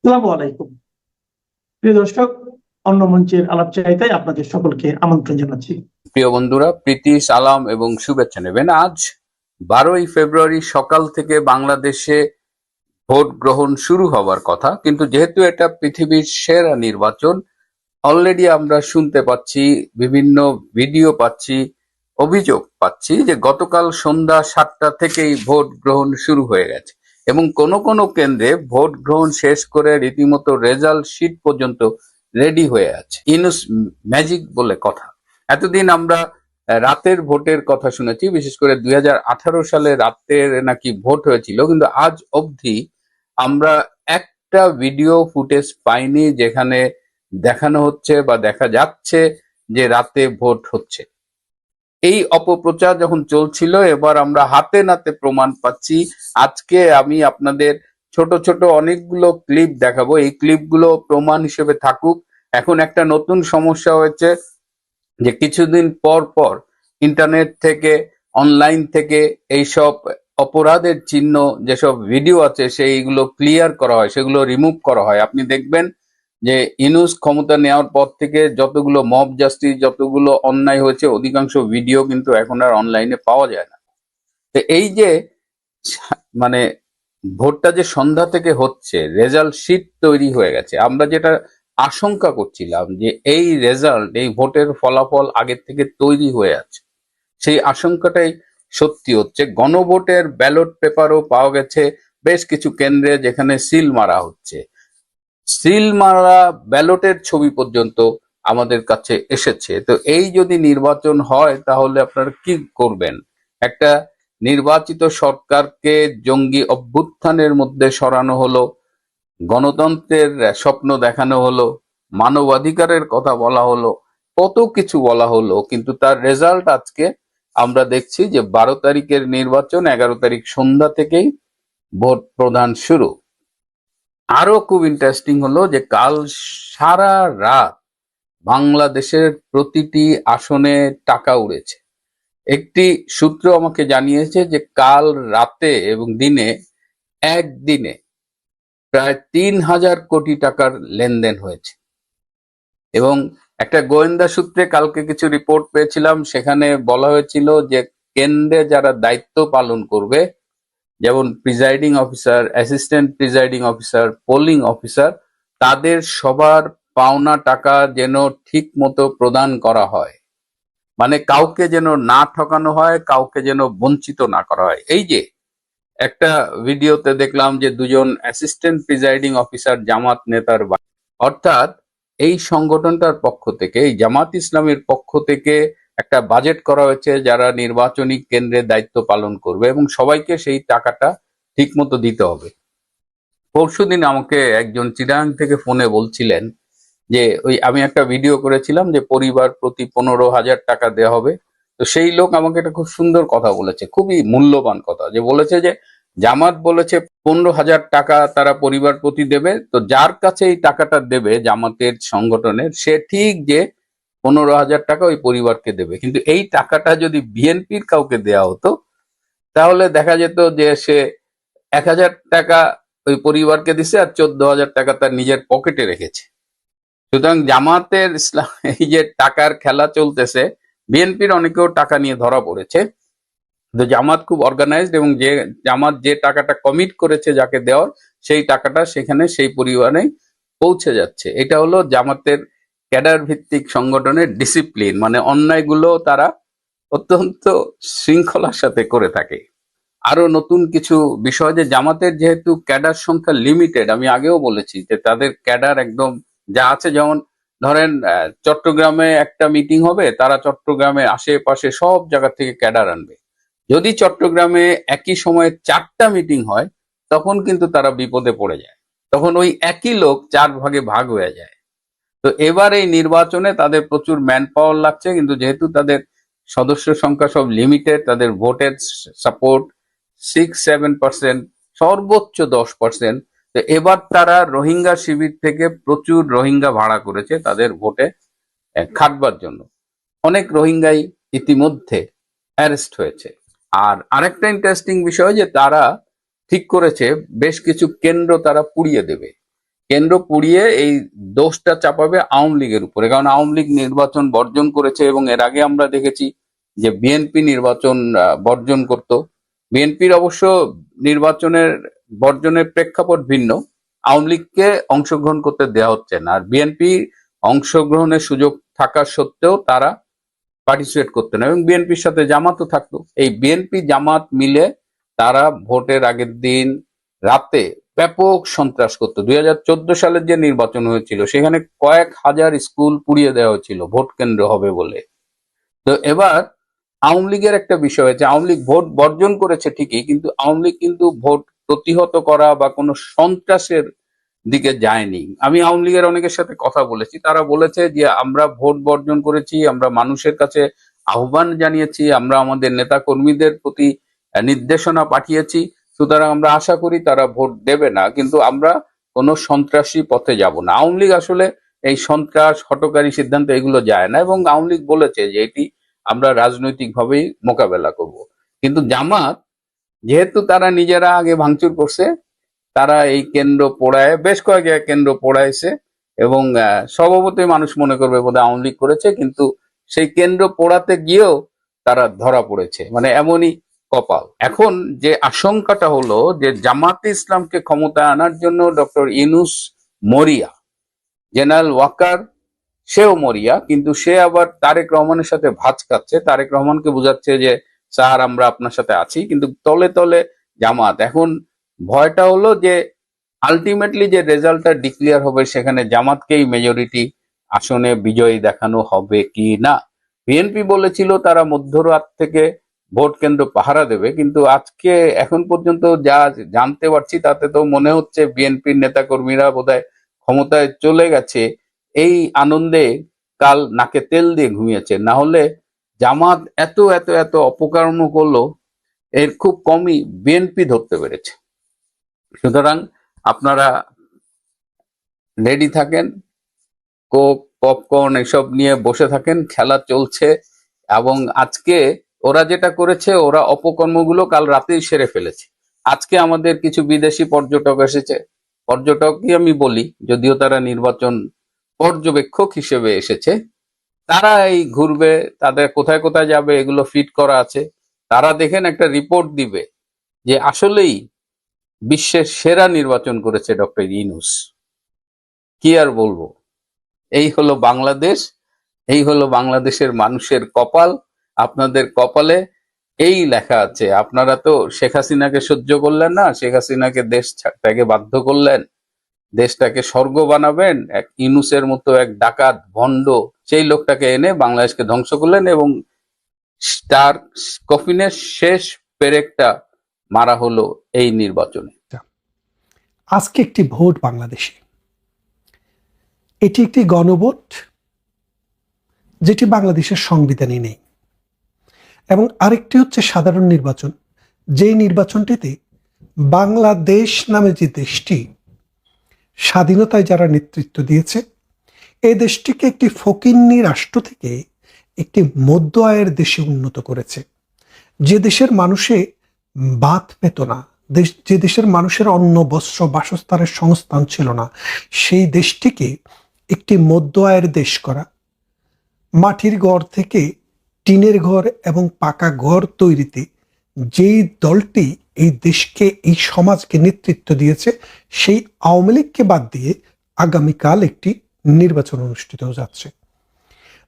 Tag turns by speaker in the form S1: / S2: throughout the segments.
S1: আসসালামু আলাইকুম। প্রিয় দর্শক, অন্য মঞ্চের আলাপচারিতায় আপনাদের সকলকে আমন্ত্রণ জানাচ্ছি।
S2: প্রিয় বন্ধুরা, প্রীতি, সালাম এবং শুভেচ্ছা নেবেন। আজ 12ই ফেব্রুয়ারি সকাল থেকে বাংলাদেশে ভোট গ্রহণ শুরু হওয়ার কথা, কিন্তু যেহেতু এটা পৃথিবীর সেরা নির্বাচন, অলরেডি আমরা শুনতে পাচ্ছি, বিভিন্ন ভিডিও পাচ্ছি, অভিযোগ পাচ্ছি যে গতকাল সন্ধ্যা 7টা থেকেই ভোট গ্রহণ শুরু হয়ে গেছে এবং কোন কোন কেন্দ্রে ভোট গ্রহণ শেষ করে রীতিমতো রেজাল্ট শিট পর্যন্ত রেডি হয়ে আছে। ইনুস ম্যাজিক বলে কথা। এতদিন আমরা রাতের ভোটের কথা শুনেছি, বিশেষ করে 2018 সালে রাতের নাকি ভোট হয়েছিল, কিন্তু আজ অবধি আমরা একটা ভিডিও ফুটেজ পাইনি যেখানে দেখানো হচ্ছে বা দেখা যাচ্ছে যে রাতে ভোট হচ্ছে। এই অপপ্রচার যখন চলছিল, এবার আমরা হাতে নাতে প্রমাণ পাচ্ছি। আজকে আমি আপনাদের ছোট ছোট অনেকগুলো ক্লিপ দেখাবো, এই ক্লিপগুলো প্রমাণ হিসেবে থাকুক। এখন একটা নতুন সমস্যা হয়েছে যে কিছুদিন পর পর ইন্টারনেট থেকে, অনলাইন থেকে এইসব অপরাধের চিহ্ন যেসব ভিডিও আছে সেইগুলো ক্লিয়ার করা হয়, সেগুলো রিমুভ করা হয়। আপনি দেখবেন যে ইউনূস ক্ষমতা নেওয়ার পর থেকে যতগুলো মব জাস্টিস, যতগুলো অন্যায় হয়েছে, অধিকাংশ ভিডিও কিন্তু এখন আর অনলাইনে পাওয়া যায় না। তো এই যে মানে ভোটটা যে সন্ধ্যা থেকে হচ্ছে, রেজাল্ট শিট তৈরি হয়ে গেছে, আমরা যেটা আশঙ্কা করছিলাম যে এই রেজাল্ট, এই ভোটের ফলাফল আগের থেকে তৈরি হয়ে আছে, সেই আশঙ্কাটাই সত্যি হচ্ছে। গণভোটের ব্যালট পেপারও পাওয়া গেছে বেশ কিছু কেন্দ্রে, যেখানে সিল মারা হচ্ছে। সিল মারা ব্যালটের ছবি পর্যন্ত আমাদের কাছে এসেছে। তো এই যদি নির্বাচন হয় তাহলে আপনারা কি করবেন? একটা নির্বাচিত সরকারকে জঙ্গি অভ্যুত্থানের মধ্যে সরানো হলো, গণতন্ত্রের স্বপ্ন দেখানো হলো, মানবাধিকারের কথা বলা হলো, কত কিছু বলা হলো, কিন্তু তার রেজাল্ট আজকে আমরা দেখছি যে 12 তারিখের নির্বাচন, 11 তারিখ সন্ধ্যা থেকেই ভোট প্রদান শুরু। আরো খুব ইন্টারেস্টিং হলো যে কাল সারা রাত বাংলাদেশের প্রতিটি আসনে টাকা উড়েছে। একটি সূত্র আমাকে জানিয়েছে যে কাল রাতে এবং দিনে, একদিনে প্রায় 3,000 কোটি টাকার লেনদেন হয়েছে। এবং একটা গোয়েন্দা সূত্রে কালকে কিছু রিপোর্ট পেয়েছিলাম, সেখানে বলা হয়েছিল যে কেন্দ্রে যারা দায়িত্ব পালন করবে, যেমন presiding officer, assistant presiding officer, polling officer, তাদের সবার পাওনা টাকা যেন ঠিক মতো প্রদান করা হয়, মানে কাউকে যেন না ঠকানো হয়, কাউকে যেন বঞ্চিত না করা হয়। এই যে একটা ভিডিওতে দেখলাম যে দুজন অ্যাসিস্ট্যান্ট প্রিজাইডিং অফিসার জামাত নেতার বাড়ি, অর্থাৎ এই সংগঠনটার পক্ষ থেকে, এই জামাত ইসলামের পক্ষ থেকে একটা বাজেট করা হয়েছে যারা নির্বাচনী কেন্দ্রে দায়িত্ব পালন করবে, এবং সবাইকে সেই টাকাটা ঠিক মতো দিতে হবে। পরশুদিন আমাকে একজন চিটাগাং থেকে ফোনে বলছিলেন যে ওই আমি একটা ভিডিও করেছিলাম যে পরিবার প্রতি 15,000 টাকা দেওয়া হবে। তো সেই লোক আমাকে একটা খুব সুন্দর কথা বলেছে, খুবই মূল্যবান কথা, যে বলেছে যে জামাত বলেছে 15,000 টাকা তারা পরিবার প্রতি দেবে, তো যার কাছে এই টাকাটা দেবে জামাতের সংগঠনের, সে ঠিক যে 15,000 টাকা ওই পরিবারকে দেবে। কিন্তু এই টাকাটা যদি বিএনপির কাউকে দেয়া হতো তাহলে দেখা যেত যে সে 1,000 টাকা ওই পরিবারকে দিছে আর 14,000 টাকা তার নিজের পকেটে রেখেছে। সুতরাং জামাতের ইসলাম এই যে টাকার খেলা চলতেছে, বিএনপির অনেকেও টাকা নিয়ে ধরা পড়েছে। তো জামাত খুব অর্গানাইজড, এবং যে জামাত যে টাকাটা কমিট করেছে যাকে দেওয়ার, সেই টাকাটা সেখানে সেই পরিবারে পৌঁছে যাচ্ছে। এটা হলো জামাতের ক্যাডার ভিত্তিক সংগঠনের ডিসিপ্লিন, মানে অন্যায়গুলো তারা অত্যন্ত শৃঙ্খলার সাথে করে থাকে। আরো নতুন কিছু বিষয়, যে জামাতের যেহেতু ক্যাডার সংখ্যা লিমিটেড, আমি আগেও বলেছি যে তাদের ক্যাডার একদম যা আছে, যেমন ধরেন চট্টগ্রামে একটা মিটিং হবে, তারা চট্টগ্রামের আশেপাশে সব জায়গা থেকে ক্যাডার আনবে। যদি চট্টগ্রামে একই সময়ে 4টা মিটিং হয় তখন কিন্তু তারা বিপদে পড়ে যায়, তখন ওই একই লোক 4 ভাগে ভাগ হয়ে যায়। তো এবার এই নির্বাচনে তাদের প্রচুর ম্যান পাওয়ার লাগছে, কিন্তু যেহেতু তাদের সদস্য সংখ্যা সব লিমিটেড, তাদের ভোটের সাপোর্ট 6-7%, সর্বোচ্চ 10%। তো এবার তারা রোহিঙ্গা শিবির থেকে প্রচুর রোহিঙ্গা ভাড়া করেছে তাদের ভোটে খাটবার জন্য। অনেক রোহিঙ্গাই ইতিমধ্যে অ্যারেস্ট হয়েছে। আর আরেকটা ইন্টারেস্টিং বিষয় যে তারা ঠিক করেছে বেশ কিছু কেন্দ্র তারা পুড়িয়ে দেবে। কেন্দ্র পুড়িয়ে এই দোষটা চাপাবে আওয়ামী লীগের উপরে, কারণ আওয়ামী লীগ নির্বাচন বর্জন করেছে এবং এর আগে আমরা দেখেছি যে বিএনপি নির্বাচন বর্জন করত। বিএনপির অবশ্য নির্বাচনের বর্জনের প্রেক্ষাপট ভিন্ন, আওয়ামী লীগকে অংশগ্রহণ করতে দেওয়া হচ্ছে না, আর বিএনপি অংশগ্রহণের সুযোগ থাকা সত্ত্বেও তারা পার্টিসিপেট করতো না, এবং বিএনপির সাথে জামাতও থাকতো। এই বিএনপি জামাত মিলে তারা ভোটের আগের দিন রাতে ব্যাপক সন্ত্রাস করতো। 2014 সালের যে নির্বাচন হয়েছিল সেখানে কয়েক হাজার স্কুল পুড়িয়ে দেওয়া হয়েছিল ভোট কেন্দ্র হবে বলে। তো এবার আওয়ামী লীগের একটা বিষয় হয়েছে, আওয়ামী লীগ ভোট বর্জন করেছে ঠিকই, কিন্তু আওয়ামী লীগ কিন্তু ভোট প্রতিহত করা বা কোনো সন্ত্রাসের দিকে যায়নি। আমি আওয়ামী লীগের অনেকের সাথে কথা বলেছি, তারা বলেছে যে আমরা ভোট বর্জন করেছি, আমরা মানুষের কাছে আহ্বান জানিয়েছি, আমরা আমাদের নেতা কর্মীদের প্রতি নির্দেশনা পাঠিয়েছি, সুতরাং আমরা আশা করি তারা ভোট দেবে না, কিন্তু আমরা কোনো সন্ত্রাসী পথে যাব না। আওয়ামী লীগ আসলে এই সন্ত্রাস, হঠকারী সিদ্ধান্ত এগুলো যায় না, এবং আওয়ামী লীগ বলেছে যে এটি আমরা রাজনৈতিকভাবেই মোকাবেলা করব। কিন্তু জামাত, যেহেতু তারা নিজেরা আগে ভাঙচুর করছে, তারা এই কেন্দ্র পোড়ায়, বেশ কয়েক জায়গায় কেন্দ্র পোড়াইছে, এবং স্বভাবতই মানুষ মনে করবে বোধহয় আওয়ামী লীগ করেছে, কিন্তু সেই কেন্দ্র পোড়াতে গিয়েও তারা ধরা পড়েছে। মানে এমনই কপাল। এখন যে আশঙ্কাটা হলো যে জামাতে ইসলামকে ক্ষমতায় আনার জন্য ডক্টর ইউনূস মরিয়া, জেনারেল ওয়াকার সেও মরিয়া, কিন্তু সে আবার তারেক রহমানের সাথে ভাঁজ খাচ্ছে, তারেক রহমানকে বোঝাচ্ছে যে স্যার আমরা আপনার সাথে আছি, কিন্তু তলে তলে জামাত। এখন ভয়টা হলো যে আলটিমেটলি যে রেজাল্টটা ডিক্লেয়ার হবে সেখানে জামাতকেই মেজরিটি আসনে বিজয়ী দেখানো হবে কি না। বিএনপি বলেছিল তারা মধ্যরাত থেকে ভোট কেন্দ্র পাহারা দেবে, কিন্তু আজকে এখন পর্যন্ত যা জানতে পারছি তাতে তো মনে হচ্ছে বিএনপির নেতাকর্মীরা বোধহয় ক্ষমতায় চলে গেছে এই আনন্দে কাল নাকে তেল দিয়ে ঘুমিয়েছে। না হলে জামাত এত এত এত অপকর্ম করলো, এর খুব কমই বিএনপি ধরতে পেরেছে। সুতরাং আপনারা রেডি থাকেন, কোক পপকর্ন এসব নিয়ে বসে থাকেন, খেলা চলছে। এবং আজকে ওরা যেটা করেছে, ওরা অপকর্মগুলো কাল রাতেই সেরে ফেলেছে। আজকে আমাদের কিছু বিদেশি পর্যটক এসেছে, পর্যটকই আমি বলি যদিও তারা নির্বাচন পর্যবেক্ষক হিসেবে এসেছে, তারা এই ঘুরবে, তাদের কোথায় কোথায় যাবে এগুলো ফিট করা আছে। তারা দেখেন একটা রিপোর্ট দিবে যে আসলেই বিশ্বের সেরা নির্বাচন করেছে ডক্টর ইউনূস। কি আর বলবো, এই হলো বাংলাদেশ, এই হলো বাংলাদেশের মানুষের কপাল। আপনাদের কপালে এই লেখা আছে। আপনারা তো শেখ হাসিনাকে সহ্য করলেন না, শেখ হাসিনাকে দেশ ত্যাগে বাধ্য করলেন, দেশটাকে স্বর্গ বানাবেন, এক ইউনূসের মতো এক ডাকাত ভণ্ড সেই লোকটাকে এনে বাংলাদেশকে ধ্বংস করলেন, এবং তার কফিনের শেষ পেরেকটা মারা হলো এই নির্বাচনে।
S3: আজকে একটি ভোট বাংলাদেশে, এটি একটি গণভোট যেটি বাংলাদেশের সংবিধানে নেই, এবং আরেকটি হচ্ছে সাধারণ নির্বাচন, যে নির্বাচনটিতে বাংলাদেশ নামে যে দেশটি স্বাধীনতায় যারা নেতৃত্ব দিয়েছে, এই দেশটিকে একটি ফকিন্নি রাষ্ট্র থেকে একটি মধ্য আয়ের দেশে উন্নত করেছে। যে দেশের মানুষে ভাত পেত না, যে দেশের মানুষের অন্ন বস্ত্র বাসস্থানের সংস্থান ছিল না, সেই দেশটিকে একটি মধ্য আয়ের দেশ করা, মাটির ঘর থেকে টিনের ঘর এবং পাকা ঘর তৈরিতে যেই দলটি এই দেশকে, এই সমাজকে নেতৃত্ব দিয়েছে, সেই আওয়ামী লীগকে বাদ দিয়ে আগামীকাল একটি নির্বাচন অনুষ্ঠিত হয়ে যাচ্ছে।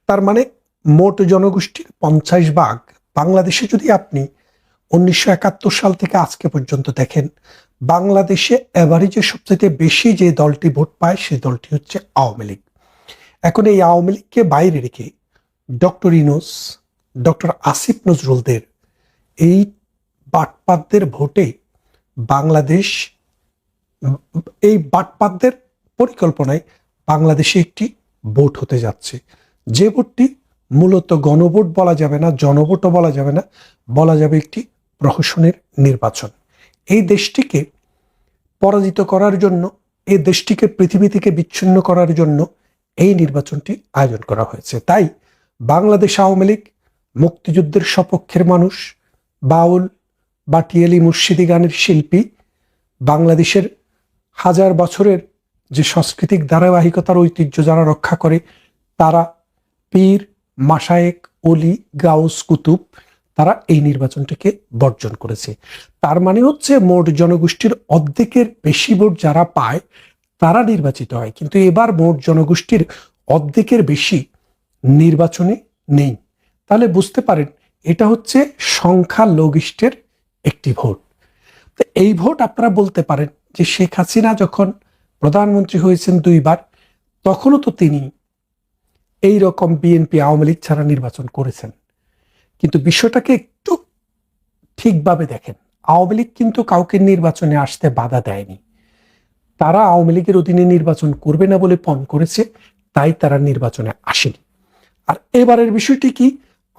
S3: তার মানে মোট জনগোষ্ঠীর 50% বাংলাদেশে যদি আপনি 1971 সাল থেকে আজকে পর্যন্ত দেখেন, বাংলাদেশে এভারেজে সবচেয়ে বেশি যে দলটি ভোট পায় সেই দলটি হচ্ছে আওয়ামী লীগ। এখন এই আওয়ামী লীগকে বাইরে রেখে ডক্টর ইউনূস, ডক্টর আসিফ নজরুলদের এই বাটপাতদের ভোটে বাংলাদেশ, এই বাটপাতদের পরিকল্পনায় বাংলাদেশে একটি ভোট হতে যাচ্ছে, যে ভোটটি মূলত গণভোট বলা যাবে না, জনভোটও বলা যাবে না, বলা যাবে একটি প্রহসনের নির্বাচন। এই দেশটিকে পরাজিত করার জন্য, এই দেশটিকে পৃথিবী থেকে বিচ্ছিন্ন করার জন্য এই নির্বাচনটি আয়োজন করা হয়েছে। তাই বাংলাদেশ আওয়ামী লীগ, মুক্তিযুদ্ধের সপক্ষের মানুষ, বাউল, বাটিয়ালি, মুর্শিদি গানের শিল্পী, বাংলাদেশের হাজার বছরের যে সাংস্কৃতিক ধারাবাহিকতার ঐতিহ্য যারা রক্ষা করে তারা পীর, মাশায়েক, অলি, গাউস, কুতুব, তারা এই নির্বাচনটিকে বর্জন করেছে। তার মানে হচ্ছে মোট জনগোষ্ঠীর অর্ধেকের বেশি ভোট যারা পায় তারা নির্বাচিত হয়, কিন্তু এবার মোট জনগোষ্ঠীর অর্ধেকের বেশি নির্বাচনে নেই। তাহলে বুঝতে পারেন এটা হচ্ছে সংখ্যালঘিষ্ঠের একটি ভোট। তো এই ভোট আপনারা বলতে পারেন যে শেখ হাসিনা যখন প্রধানমন্ত্রী হয়েছেন 2 বার, তখনও তো তিনি এই রকম বিএনপি আওয়ামী লীগ ছাড়া নির্বাচন করেছেন। কিন্তু বিষয়টাকে একটু ঠিকভাবে দেখেন, আওয়ামী লীগ কিন্তু কাউকে নির্বাচনে আসতে বাধা দেয়নি। তারা আওয়ামী লীগের অধীনে নির্বাচন করবে না বলে পণ করেছে, তাই তারা নির্বাচনে আসেনি। আর এবারের বিষয়টি কি,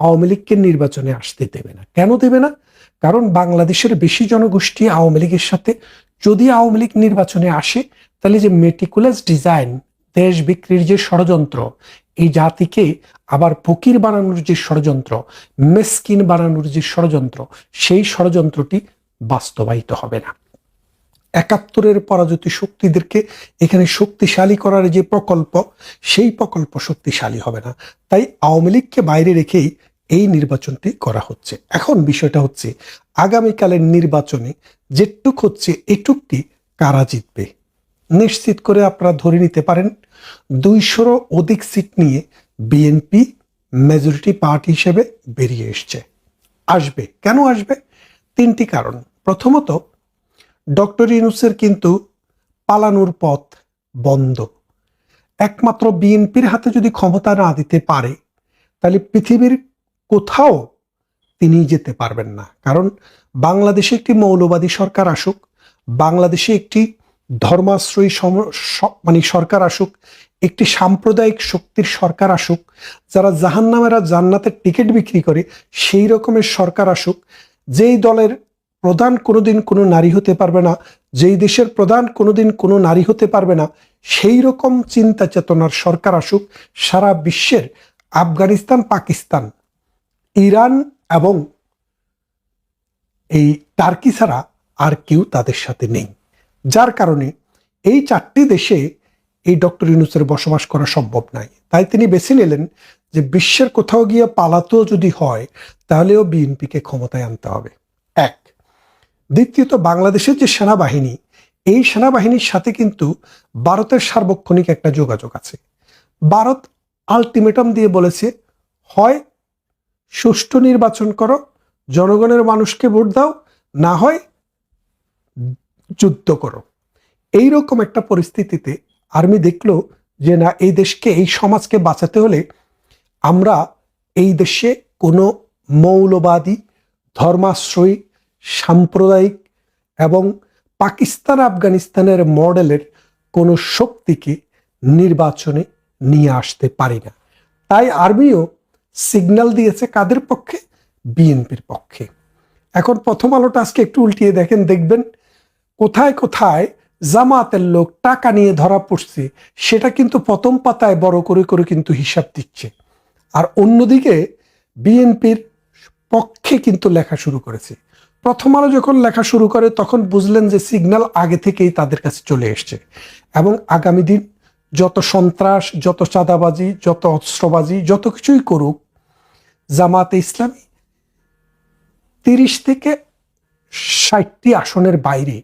S3: আওয়ামী লীগকে নির্বাচনে আসতে দেবে না। কেন দেবে না? কারণ বাংলাদেশের বেশি জনগোষ্ঠী আওয়ামী লীগের সাথে। যদি আওয়ামী লীগ নির্বাচনে আসে তাহলে যে মেটিকুলাস ডিজাইন, দেশ বিক্রির যে ষড়যন্ত্র, এই জাতিকে আবার ফকির বানানোর যে ষড়যন্ত্র, মেসকিন বানানোর যে ষড়যন্ত্র, সেই ষড়যন্ত্রটি বাস্তবায়িত হবে না। 71-এর পরাজিত শক্তিদেরকে এখানে শক্তিশালী করার যে প্রকল্প, সেই প্রকল্প শক্তিশালী হবে না। তাই আওয়ামী লীগকে বাইরে রেখেই এই নির্বাচনটি করা হচ্ছে। এখন বিষয়টা হচ্ছে আগামীকালের নির্বাচনে যেটুক হচ্ছে এটুকটি কারা জিতবে। নিশ্চিত করে আপনারা ধরে নিতে পারেন 200-রও অধিক সিট নিয়ে বিএনপি মেজরিটি পার্টি হিসেবে বেরিয়ে আসবে। কেন আসবে? 3টি কারণ। প্রথমত, ডক্টর ইউনূসের কিন্তু পালানোর পথ বন্ধ। একমাত্র বিএনপির হাতে যদি ক্ষমতা না দিতে পারে তাহলে পৃথিবীর কোথাও তিনি যেতে পারবেন না। কারণ বাংলাদেশে একটি মৌলবাদী সরকার আসুক, বাংলাদেশে একটি ধর্মাশ্রয়ী সরকার আসুক, একটি সাম্প্রদায়িক শক্তির সরকার আসুক, যারা জাহান্নামেরা জান্নাতের টিকিট বিক্রি করে সেই রকমের সরকার আসুক, যেই দলের প্রধান কোনোদিন কোনো নারী হতে পারবে না, যেই দেশের প্রধান কোনোদিন কোনো নারী হতে পারবে না, সেই রকম চিন্তা চেতনার সরকার আসুক, সারা বিশ্বের আফগানিস্তান, পাকিস্তান, ইরান এবং এই টার্কি ছাড়া আর কেউ তাদের সাথে নেই। যার কারণে এই 4টি দেশে এই ডক্টর ইউনূসের বসবাস করা সম্ভব নয়। তাই তিনি বেছে নিলেন যে বিশ্বের কোথাও গিয়ে পালাতেও যদি হয় তাহলেও বিএনপিকে ক্ষমতায় আনতে হবে। এক। দ্বিতীয়ত, বাংলাদেশের যে সেনাবাহিনী, এই সেনাবাহিনীর সাথে কিন্তু ভারতের সার্বক্ষণিক একটা যোগাযোগ আছে। ভারত আলটিমেটাম দিয়ে বলেছে, হয় সুষ্ঠু নির্বাচন করো, জনগণের মানুষকে ভোট দাও, না হয় যুদ্ধ করো। এইরকম একটা পরিস্থিতিতে আর্মি দেখলো যে না, এই দেশকে, এই সমাজকে বাঁচাতে হলে আমরা এই দেশে কোনো মৌলবাদী, ধর্মাশ্রয়ী, সাম্প্রদায়িক এবং পাকিস্তান আফগানিস্তানের মডেলের কোনো শক্তিকে নির্বাচনে নিয়ে আসতে পারি না। তাই আর্মিও সিগন্যাল দিয়েছে কাদের পক্ষে? বিএনপির পক্ষে। এখন প্রথম আলোটা আজকে একটু উল্টিয়ে দেখেন, দেখবেন কোথায় কোথায় জামাতের লোক টাকা নিয়ে ধরা পড়ছে, সেটা কিন্তু প্রথম পাতায় বড় করে করে কিন্তু হিসাব দিচ্ছে। আর অন্যদিকে বিএনপির পক্ষে কিন্তু লেখা শুরু করেছে। প্রথম আলো যখন লেখা শুরু করে তখন বুঝলেন যে সিগন্যাল আগে থেকেই তাদের কাছে চলে এসছে, এবং আগামী দিন যত সন্ত্রাস, যত চাঁদাবাজি, যত অস্ত্রবাজি, যত কিছুই করুক, জামাতে ইসলামী 30 থেকে 60টি আসনের বাইরে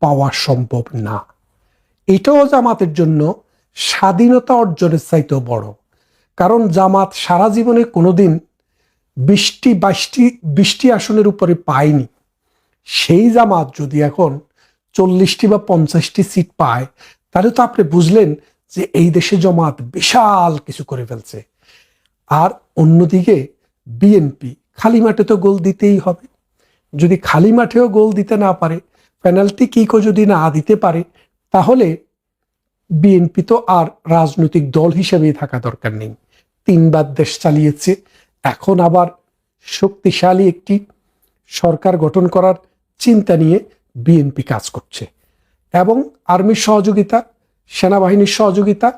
S3: পাওয়া সম্ভব না। এটাও জামাতের জন্য স্বাধীনতা অর্জনের চাইতেও বড়। কারণ জামাত সারা জীবনে কোনোদিন 20টি আসনের উপরে পায়নি। সেই জামাত যদি এখন 40টি বা 50টি সিট পায়, তাহলে তো আপনি বুঝলেন যে এই দেশে জামাত বিশাল কিছু করে ফেলছে। আর অন্যদিকে বিএনপি খালি মাঠে তো গোল দিতেই হবে। যদি খালি মাঠেও গোল দিতে না পারে, পেনাল্টি কিকও যদি না দিতে পারে, তাহলে বিএনপি তো আর রাজনৈতিক দল হিসেবেই থাকা দরকার নেই। 3 বার দেশ চালিয়েছে, এখন আবার শক্তিশালী একটি সরকার গঠন করার চিন্তা নিয়ে বিএনপি কাজ করছে, এবং আর্মির সহযোগিতা, সেনাবাহিনীর সহযোগিতা,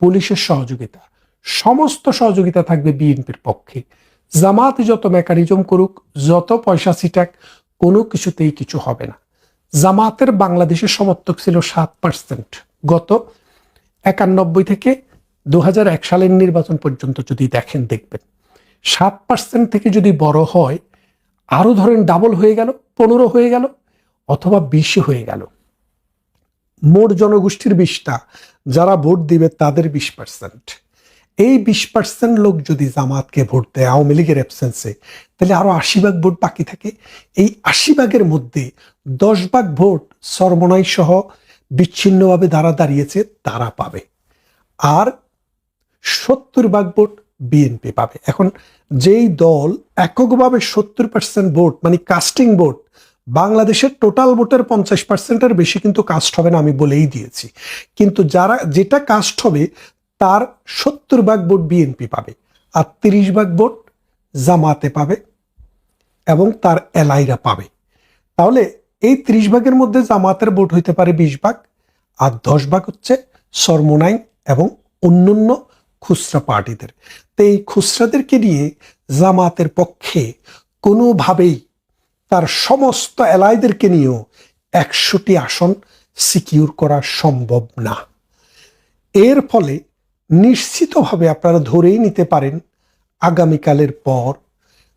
S3: পুলিশের সহযোগিতা, সমস্ত সহযোগিতা থাকবে বিএনপির পক্ষে। জামাত যত মেকানিজম করুক, যত পয়সা ছিটাক, কোনো কিছুতেই কিছু হবে না। জামাতের বাংলাদেশের সমর্থক ছিল 7%। গত 91 থেকে 2001 সালের নির্বাচন পর্যন্ত যদি দেখেন, দেখবেন 7% থেকে যদি বড় হয়, আরো ধরেন ডাবল হয়ে গেল, 15 হয়ে গেল, অথবা 20 হয়ে গেল। মোট জনগোষ্ঠীর 20টা, যারা ভোট দিবে তাদের 20%। এই 20% লোক যদি জামাতকে ভোট দেয় আওয়ামী লীগের অ্যাবসেন্সে, তাহলে আরো 80 ভাগ ভোট বাকি থাকে। এই 80 ভাগের মধ্যে 10 ভাগ ভোট সরমনাই সহ বিচ্ছিন্নভাবে যারা দাঁড়িয়েছে তারা পাবে, আর 70 ভাগ ভোট বিএনপি পাবে। এখন যেই দল এককভাবে 70% ভোট, মানে কাস্টিং ভোট, বাংলাদেশের টোটাল ভোটের 50%-এর বেশি কিন্তু কাস্ট হবে না, আমি বলেই দিয়েছি। কিন্তু যেটা কাস্ট হবে তার 70 ভাগ ভোট বিএনপি পাবে, আর 30 ভাগ ভোট জামাতে পাবে এবং তার এলাইরা পাবে। তাহলে এই 30 ভাগের মধ্যে জামাতের ভোট হইতে পারে 20 ভাগ, আর 10 ভাগ হচ্ছে সরমনাই এবং অন্যান্য খুচরা পার্টিদের। তো এই খুচরাদেরকে নিয়ে জামাতের পক্ষে কোনোভাবেই তার সমস্ত এলাইদেরকে নিয়েও 100টি আসন সিকিউর করা সম্ভব না। এর ফলে নিশ্চিতভাবে আপনারা ধরেই নিতে পারেন আগামীকালের পর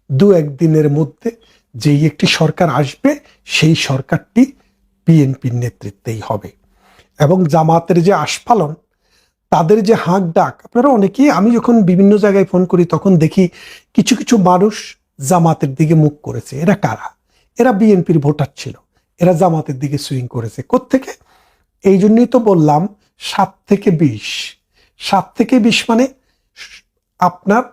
S3: 2-1 দিনের মধ্যে যেই একটি সরকার আসবে, সেই সরকারটি বিএনপির নেতৃত্বেই হবে। এবং জামাতের যে আস্ফালন, তাদের যে হাঁক ডাক, আপনারা অনেকেই, আমি যখন বিভিন্ন জায়গায় ফোন করি তখন দেখি কিছু কিছু মানুষ জামাতের দিকে মুখ করেছে। এরা কারা? এরা বিএনপির ভোটার ছিল, এরা জামাতের দিকে সুইং করেছে। কোত্থেকে? এই জন্যই তো বললাম 7 থেকে 20। 7 থেকে 20 মানে আপনার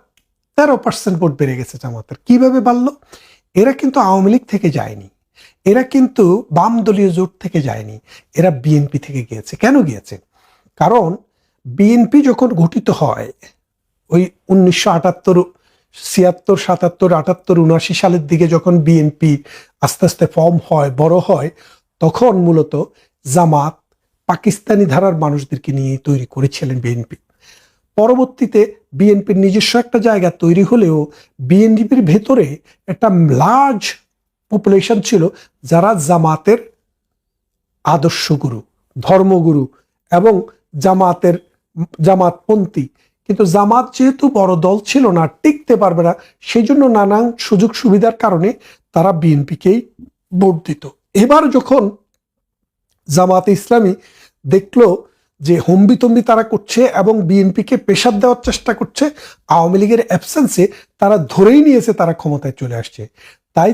S3: 13% ভোট বেড়ে গেছে জামাতের। কিভাবে বাড়লো? এরা কিন্তু আওয়ামী লীগ থেকে যায়নি, এরা কিন্তু বাম দলীয় জোট থেকে যায়নি, এরা বিএনপি থেকে গিয়েছে। কেন গিয়েছে? কারণ বিএনপি যখন গঠিত হয় ওই 1978, 76, 77, 78, 79 সালের দিকে, যখন বিএনপি আস্তে আস্তে ফর্ম হয়, বড় হয়, তখন মূলত জামাত পাকিস্তানি ধারার মানুষদেরকে নিয়ে তৈরি করেছিলেন বিএনপি। পরবর্তীতে বিএনপির নিজস্ব একটা জায়গা তৈরি হলেও বিএনপির ভেতরে একটা লার্জ পপুলেশন ছিল যারা জামাতের আদর্শগুরু, ধর্মগুরু এবং জামাতপন্থী। কিন্তু জামাত যেহেতু বড় দল ছিল না, টিকতে পারবে না, সেই জন্য নানান সুযোগ সুবিধার কারণে তারা বিএনপিকেই ভোট দিত। এবার যখন জামাতে ইসলামী দেখলো যে হম্বিতম্বি তারা করছে এবং বিএনপিকে প্রেসার দেওয়ার চেষ্টা করছে, আওয়ামী লীগের অ্যাবসেন্সে তারা ধরেই নিয়েছে তারা ক্ষমতায় চলে আসছে, তাই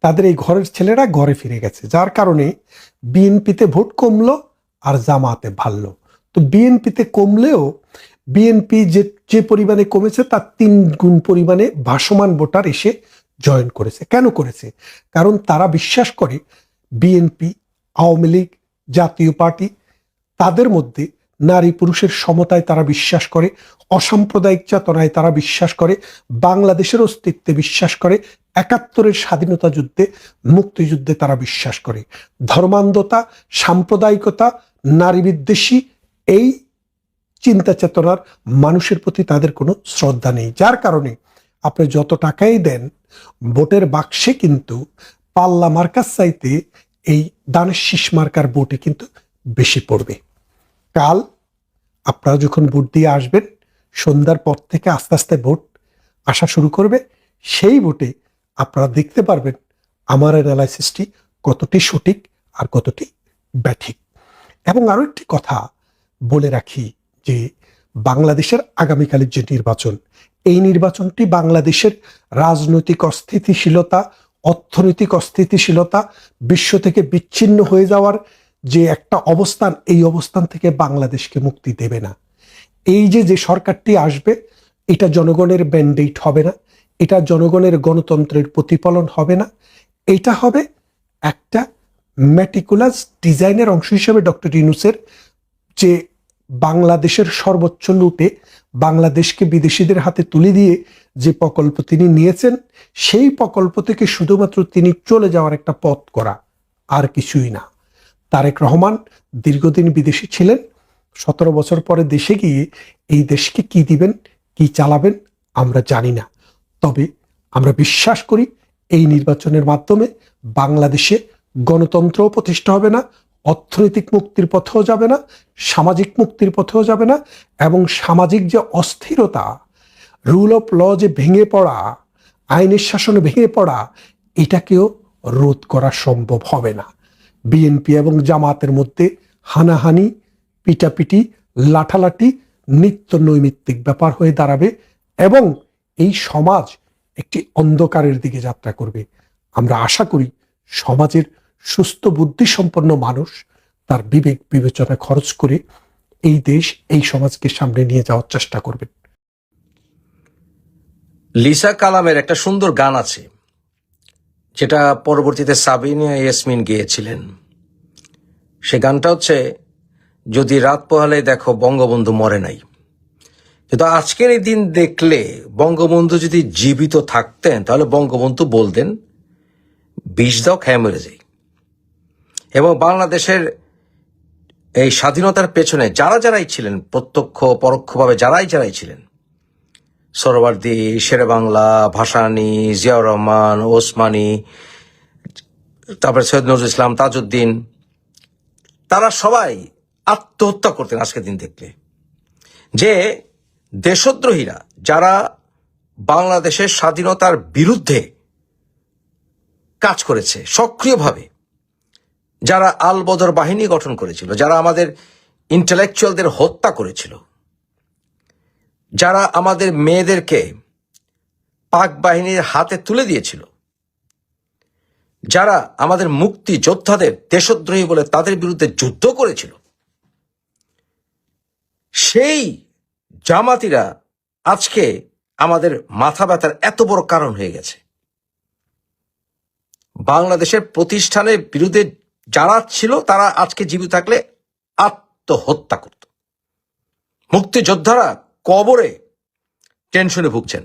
S3: তাদের এই ঘরের ছেলেরা ঘরে ফিরে গেছে, যার কারণে বিএনপিতে ভোট কমলো আর জামাতে ভাললো। তো বিএনপিতে কমলেও বিএনপি যে পরিমাণে কমেছে তার 3 গুণ পরিমাণে ভাসমান ভোটার এসে জয়েন করেছে। কেন করেছে? কারণ তারা বিশ্বাস করে বিএনপি, আওয়ামী লীগ, জাতীয় পার্টি, তাদের মধ্যে নারী পুরুষের সমতায় তারা বিশ্বাস করে, অসাম্প্রদায়িক চেতনায় তারা বিশ্বাস করে, বাংলাদেশের অস্তিত্বে বিশ্বাস করে, 71-এর স্বাধীনতা যুদ্ধে, মুক্তিযুদ্ধে তারা বিশ্বাস করে। ধর্মান্ধতা, সাম্প্রদায়িকতা, নারী বিদ্বেষী এই চিন্তা চেতনার মানুষের প্রতি তাদের কোনো শ্রদ্ধা নেই, যার কারণে আপনি যত টাকাই দেন ভোটের বাক্সে কিন্তু পাল্লা মার্কার চাইতে এই দানের শীষ মার্কার ভোটে কিন্তু বেশি পড়বে। কাল আপনারা যখন ভোট দিয়ে আসবেন, সন্ধ্যার পর থেকে আস্তে আস্তে ভোট আসা শুরু করবে, সেই ভোটে আপনারা দেখতে পারবেন আমার অ্যানালাইসিসটি কতটি সঠিক আর কতটি ব্যাঠিক। এবং আরো একটি কথা বলে রাখি যে বাংলাদেশের আগামীকালের যে নির্বাচন, এই নির্বাচনটি বাংলাদেশের রাজনৈতিক অস্থিতিশীলতা, অর্থনৈতিক অস্থিতিশীলতা, বিশ্ব থেকে বিচ্ছিন্ন হয়ে যাওয়ার যে একটা অবস্থান, এই অবস্থান থেকে বাংলাদেশকে মুক্তি দেবে না। এই যে সরকারটি আসবে, এটা জনগণের ম্যান্ডেট হবে না, এটা জনগণের গণতন্ত্রের প্রতিফলন হবে না, এটা হবে একটা ম্যাটিকুলাস ডিজাইনের অংশ হিসেবে ডক্টর ইউনূসের যে বাংলাদেশের সর্বোচ্চ লুটে বাংলাদেশকে বিদেশিদের হাতে তুলে দিয়ে যে প্রকল্প তিনি নিয়েছেন, সেই প্রকল্প থেকে শুধুমাত্র তিনি চলে যাওয়ার একটা পথ করা, আর কিছুই না। তারেক রহমান দীর্ঘদিন বিদেশি ছিলেন, 17 বছর পরে দেশে গিয়ে এই দেশকে কি দিবেন, কি চালাবেন আমরা জানি না। তবে আমরা বিশ্বাস করি এই নির্বাচনের মাধ্যমে বাংলাদেশে গণতন্ত্রও প্রতিষ্ঠা হবে না, অর্থনৈতিক মুক্তির পথেও যাবে না, সামাজিক মুক্তির পথেও যাবে না, এবং সামাজিক যে অস্থিরতা, রুল অফ ল যে ভেঙে পড়া, আইনের শাসনে ভেঙে পড়া, এটাকেও রোধ করা সম্ভব হবে না। বিএনপি এবং জামাতের মধ্যে হানাহানি, পিটাপিটি, লাঠালাঠি নিত্য নৈমিত্তিক ব্যাপার হয়ে দাঁড়াবে এবং এই সমাজ একটি অন্ধকারের দিকে যাত্রা করবে। আমরা আশা করি সমাজের সুস্থ বুদ্ধিসম্পন্ন মানুষ তার বিবেক বিবেচনা খরচ করে এই দেশ, এই সমাজকে সামনে নিয়ে যাওয়ার চেষ্টা করবেন।
S4: লিসা কালামের একটা সুন্দর গান আছে, যেটা পরবর্তীতে সাবিনা ইয়াসমিন গেয়েছিলেন। সে গানটা হচ্ছে, যদি রাত পোহালে দেখো বঙ্গবন্ধু মরে নাই। কিন্তু আজকের এই দিন দেখলে বঙ্গবন্ধু যদি জীবিত থাকতেন তাহলে বঙ্গবন্ধু বলতেন, বিষ দাও খেয়ে মরে যাই। এবং বাংলাদেশের এই স্বাধীনতার পেছনে যারাই ছিলেন, প্রত্যক্ষ পরোক্ষভাবে যারাই ছিলেন, সোহরাওয়ার্দী, শেরেবাংলা, ভাসানী, জিয়াউর রহমান, ওসমানী, তারপরে সৈয়দ নজরুল ইসলাম, তাজউদ্দিন, তারা সবাই আত্মহত্যা করতেন আজকের দিন দেখলে। যে দেশদ্রোহীরা, যারা বাংলাদেশের স্বাধীনতার বিরুদ্ধে কাজ করেছে সক্রিয়ভাবে, যারা আল বদর বাহিনী গঠন করেছিল, যারা আমাদের ইন্টেলেকচুয়ালদের হত্যা করেছিল, যারা আমাদের মেয়েদেরকে পাক বাহিনীর হাতে তুলে দিয়েছিল, যারা আমাদের মুক্তি যোদ্ধাদের দেশদ্রোহী বলে তাদের বিরুদ্ধে যুদ্ধ করেছিল, সেই জামাতিরা আজকে আমাদের মাথা ব্যথার এত বড় কারণ হয়ে গেছে। বাংলাদেশের প্রতিষ্ঠানের বিরুদ্ধে যারা ছিল তারা আজকে জীবিত থাকলে আত্মহত্যা করত। মুক্তিযোদ্ধারা কবরে টেনশনে ভুগছেন।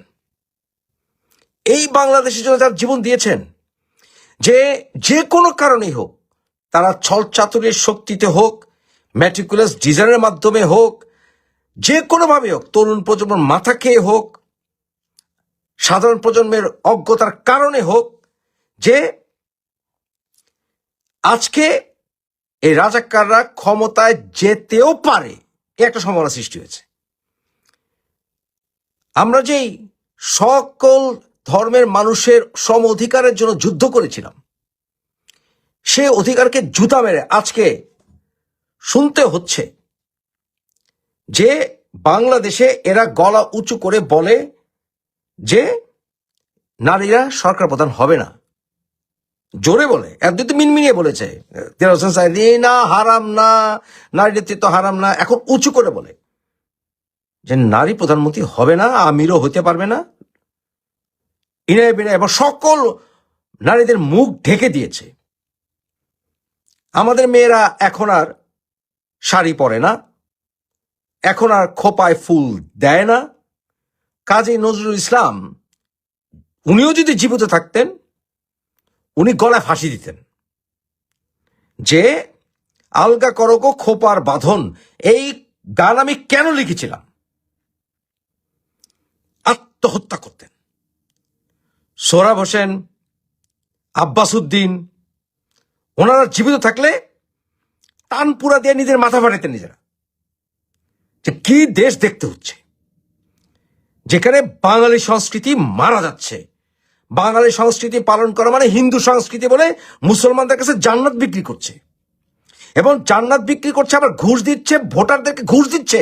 S4: এই বাংলাদেশের জন্য যারা জীবন দিয়েছেন, যে কোনো কারণেই হোক, তারা ছলচাতুরির শক্তিতে হোক, ম্যাটিকুলাস ডিজাইনের মাধ্যমে হোক, যে কোনোভাবে হোক, তরুণ প্রজন্মের মাথা খেয়ে হোক, সাধারণ প্রজন্মের অজ্ঞতার কারণে হোক, যে আজকে এই রাজাকাররা ক্ষমতায় যেতেও পারে, একটা সম্ভাবনা সৃষ্টি হয়েছে। আমরা যেই সকল ধর্মের মানুষের সম অধিকারের জন্য যুদ্ধ করেছিলাম, সে অধিকারকে জুতা মেরে আজকে শুনতে হচ্ছে যে বাংলাদেশে এরা গলা উঁচু করে বলে যে নারীরা সরকার প্রধান হবে না। জোরে বলে, একদিন তো মিনমিনিয়ে বলেছে না, হারাম না, নারী নেতৃত্ব হারাম না। এখন উঁচু করে বলে যে নারী প্রধানমন্ত্রী হবে না, আমিরও হতে পারবে না। ইনায় বিনায় এবং সকল নারীদের মুখ ঢেকে দিয়েছে। আমাদের মেয়েরা এখন আর শাড়ি পরে না, এখন আর খোপায় ফুল দেয় না। কাজী নজরুল ইসলাম, উনিও যদি জীবিত থাকতেন, উনি গলায় ফাঁসি দিতেন যে আলগা করগো খোপার বাঁধন। এই গান আমি কেন লিখেছিলাম? আত্মহত্যা করতেন। সোহরাব হোসেন, আব্বাস উদ্দিন, ওনারা জীবিত থাকলে তানপুরা দিয়ে নিজের মাথা ফাটাতেন নিজেরা, যে কি দেশ দেখতে হচ্ছে, যেখানে বাঙালি সংস্কৃতি মারা যাচ্ছে। বাঙালি সংস্কৃতি পালন করা মানে হিন্দু সংস্কৃতি বলে মুসলমানদের কাছে জান্নাত বিক্রি করছে, এবং জান্নাত বিক্রি করছে আবার ঘুষ দিচ্ছে, ভোটারদেরকে ঘুষ দিচ্ছে।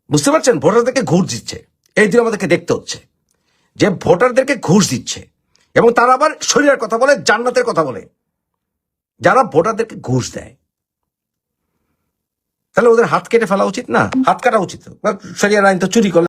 S4: বুঝতে পারছেন? ভোটারদেরকে ঘুষ দিচ্ছে। এই দিন আমাদেরকে দেখতে হচ্ছে যে ভোটারদেরকে ঘুষ দিচ্ছে, এবং তারা আবার শরীরের কথা বলে, জান্নাতের কথা বলে, যারা ভোটারদেরকে ঘুষ দেয়। তাহলে ওদের হাত কেটে ফেলা উচিত না? হাত কাটা উচিত। শরিয়ার আইন তো চুরি করলে